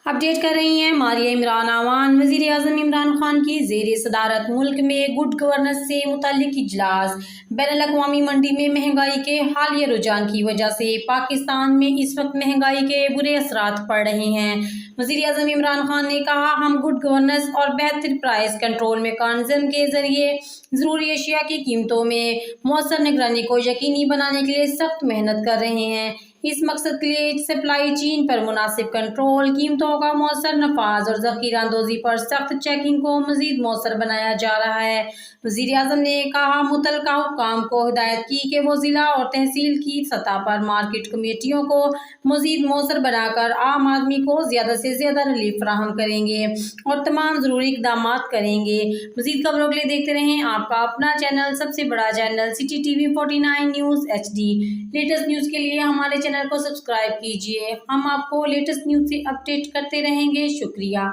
Update कर रही हैं मारिया इमरान आवान। वज़ीर आज़म इमरान खान की ज़ेर सदारत मुल्क में गुड गवर्नेंस से मुतल्लिक इजलास। बैनुल-अक़वामी मंडी में महंगाई के हालिया रुझान की वजह से पाकिस्तान में इस वक्त महंगाई के बुरे असरात पड़ रहे हैं। वज़ीर आज़म इमरान खान ने कहा, हम गुड गवर्नेंस और बेहतर प्राइस कंट्रोल मैकेनिज़्म के जरिए ज़रूरी अशिया की कीमतों में मौसर निगरानी को यकीनी बनाने के लिए सख्त मेहनत कर रहे हैं। इस मकसद के लिए सप्लाई चेन पर मुनासिब कंट्रोल, कीमतों का मौसर नफाज और ज़ख़ीराअंदोज़ी पर सख्त चेकिंग को मज़ीद मौसर बनाया जा रहा है। वज़ीर आज़म ने कहा, मुतल्लिका हुक्काम को हिदायत की कि वो ज़िला और तहसील की सतह पर मार्केट कमेटियों को मज़ीद मौसर बनाकर आम आदमी को ज़्यादा से ज़्यादा रिलीफ फराहम करेंगे और तमाम ज़रूरी इक़दाम करेंगे। मज़ीद खबरों के लिए देखते रहें आपका अपना चैनल, सबसे बड़ा channel city TV 49 news HD। Latest news के लिए हमारे चैनल को सब्सक्राइब कीजिए। हम आपको लेटेस्ट न्यूज़ से अपडेट करते रहेंगे। शुक्रिया।